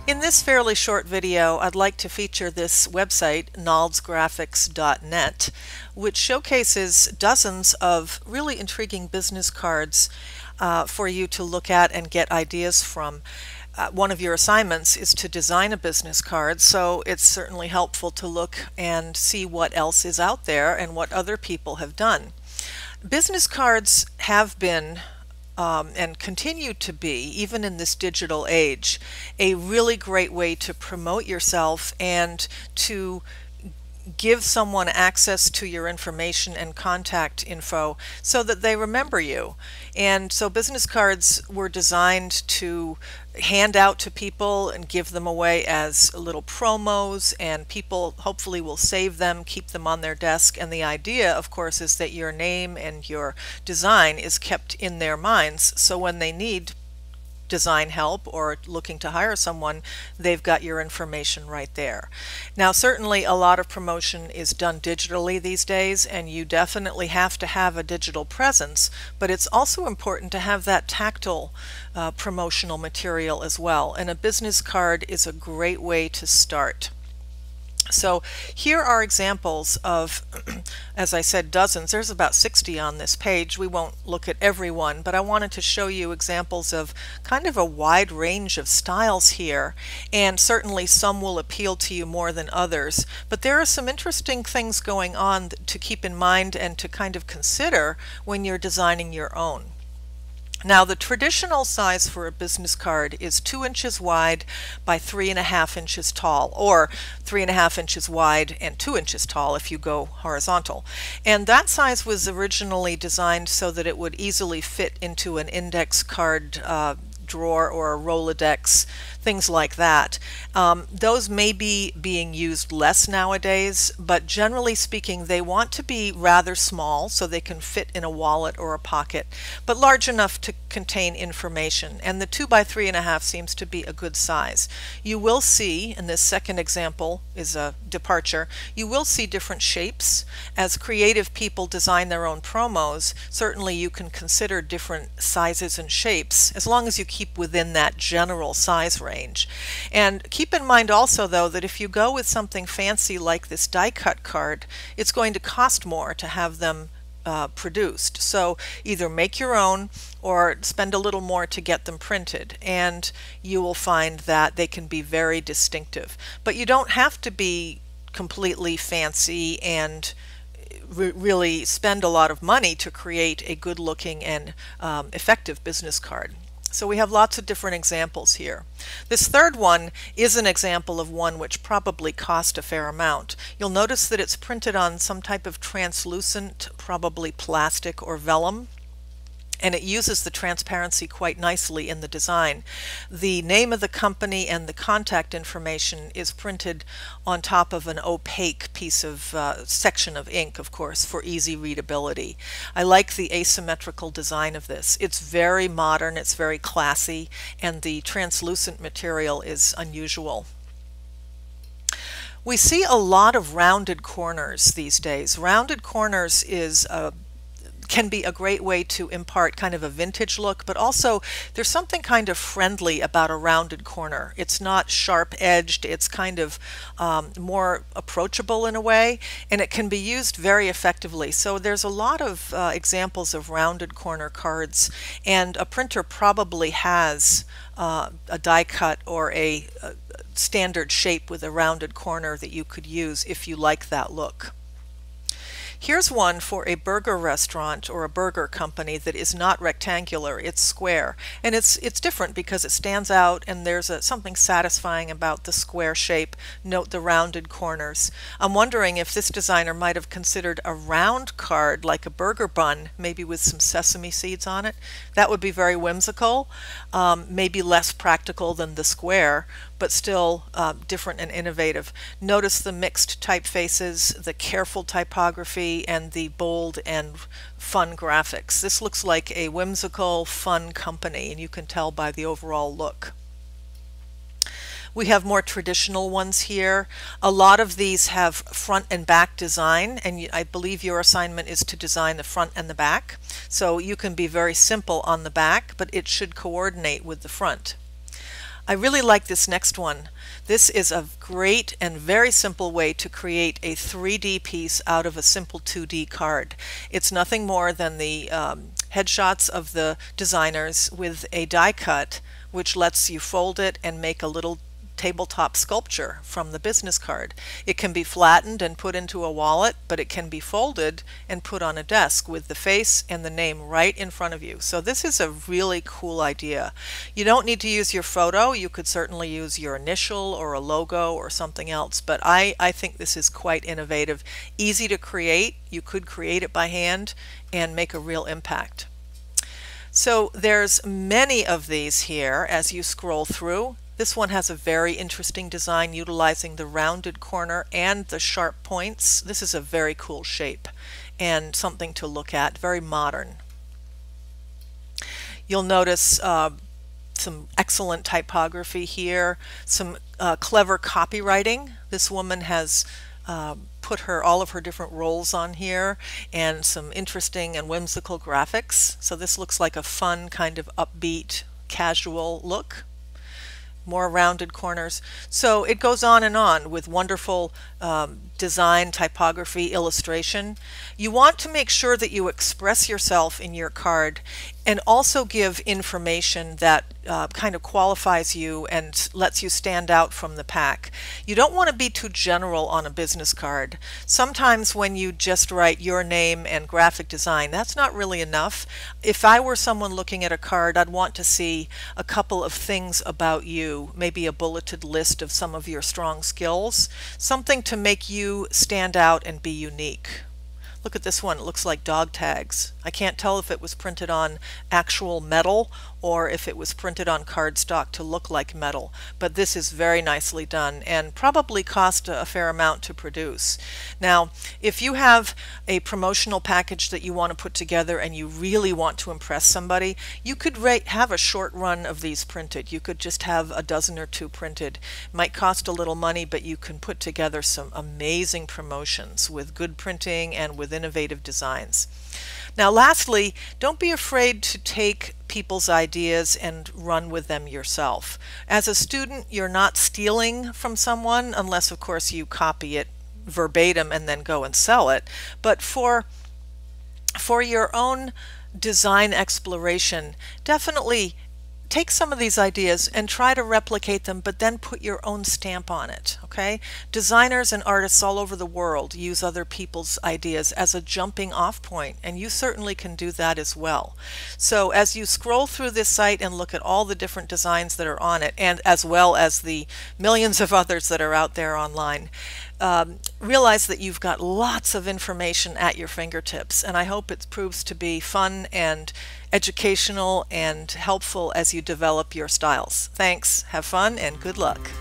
In this fairly short video, I'd like to feature this website, naldsgraphics.net, which showcases dozens of really intriguing business cards for you to look at and get ideas from. One of your assignments is to design a business card, so it's certainly helpful to look and see what else is out there and what other people have done. Business cards have been and continue to be, even in this digital age, a really great way to promote yourself and to give someone access to your information and contact info so that they remember you. And so business cards were designed to hand out to people and give them away as little promos, and people hopefully will save them, keep them on their desk. And the idea, of course, is that your name and your design is kept in their minds, so when they need design help or looking to hire someone, they've got your information right there. Now, certainly a lot of promotion is done digitally these days, and you definitely have to have a digital presence, but it's also important to have that tactile promotional material as well, and a business card is a great way to start. So here are examples of, as I said, dozens. There's about 60 on this page. We won't look at every one, but I wanted to show you examples of kind of a wide range of styles here, and certainly some will appeal to you more than others. But there are some interesting things going on to keep in mind and to kind of consider when you're designing your own. Now, the traditional size for a business card is 2 inches wide by 3.5 inches tall, or 3.5 inches wide and 2 inches tall if you go horizontal. And that size was originally designed so that it would easily fit into an index card drawer or a Rolodex, things like that. Those may be being used less nowadays, but generally speaking they want to be rather small so they can fit in a wallet or a pocket, but large enough to contain information, and the 2 by 3.5 seems to be a good size. You will see, and this second example is a departure, you will see different shapes. As creative people design their own promos, certainly you can consider different sizes and shapes as long as you keep within that general size range. And keep in mind also, though, that if you go with something fancy like this die cut card, it's going to cost more to have them produced. So either make your own or spend a little more to get them printed, and you will find that they can be very distinctive. But you don't have to be completely fancy and really spend a lot of money to create a good looking and effective business card. So we have lots of different examples here. This third one is an example of one which probably cost a fair amount. You'll notice that it's printed on some type of translucent, probably plastic or vellum, and it uses the transparency quite nicely in the design. The name of the company and the contact information is printed on top of an opaque piece of section of ink, of course, for easy readability. I like the asymmetrical design of this. It's very modern, it's very classy, and the translucent material is unusual. We see a lot of rounded corners these days. Rounded corners can be a great way to impart kind of a vintage look, but also there's something kind of friendly about a rounded corner. It's not sharp-edged, it's kind of more approachable in a way, and it can be used very effectively. So there's a lot of examples of rounded corner cards, and a printer probably has a die cut or a standard shape with a rounded corner that you could use if you like that look. Here's one for a burger restaurant or a burger company that is not rectangular, it's square. And it's different because it stands out, and there's something satisfying about the square shape. Note the rounded corners. I'm wondering if this designer might have considered a round card like a burger bun, maybe with some sesame seeds on it. That would be very whimsical, maybe less practical than the square, but still different and innovative. Notice the mixed typefaces, the careful typography, and the bold and fun graphics. This looks like a whimsical, fun company, and you can tell by the overall look. We have more traditional ones here. A lot of these have front and back design, and I believe your assignment is to design the front and the back. So you can be very simple on the back, but it should coordinate with the front. I really like this next one. This is a great and very simple way to create a 3D piece out of a simple 2D card. It's nothing more than the headshots of the designers with a die cut, which lets you fold it and make a little tabletop sculpture from the business card. It can be flattened and put into a wallet, but it can be folded and put on a desk with the face and the name right in front of you. So this is a really cool idea. You don't need to use your photo. You could certainly use your initial or a logo or something else, but I think this is quite innovative. Easy to create. You could create it by hand and make a real impact. So there's many of these here as you scroll through. This one has a very interesting design utilizing the rounded corner and the sharp points. This is a very cool shape and something to look at, very modern. You'll notice some excellent typography here, some clever copywriting. This woman has put all of her different roles on here, and some interesting and whimsical graphics. So this looks like a fun kind of upbeat, casual look. More rounded corners. So it goes on with wonderful design, typography, illustration. You want to make sure that you express yourself in your card and also give information that kind of qualifies you and lets you stand out from the pack. You don't want to be too general on a business card. Sometimes when you just write your name and graphic design, that's not really enough. If I were someone looking at a card, I'd want to see a couple of things about you, maybe a bulleted list of some of your strong skills, something to make you stand out and be unique. Look at this one, it looks like dog tags. I can't tell if it was printed on actual metal or if it was printed on cardstock to look like metal, but this is very nicely done and probably cost a fair amount to produce. Now, if you have a promotional package that you want to put together and you really want to impress somebody, you could have a short run of these printed. You could just have a dozen or two printed. It might cost a little money, but you can put together some amazing promotions with good printing and with innovative designs. Now lastly, don't be afraid to take people's ideas and run with them yourself. As a student, you're not stealing from someone unless of course you copy it verbatim and then go and sell it. But for your own design exploration, definitely take some of these ideas and try to replicate them, but then put your own stamp on it, okay? Designers and artists all over the world use other people's ideas as a jumping off point, and you certainly can do that as well. So as you scroll through this site and look at all the different designs that are on it, and as well as the millions of others that are out there online, realize that you've got lots of information at your fingertips, and I hope it proves to be fun and educational and helpful as you develop your styles. Thanks, have fun, and good luck.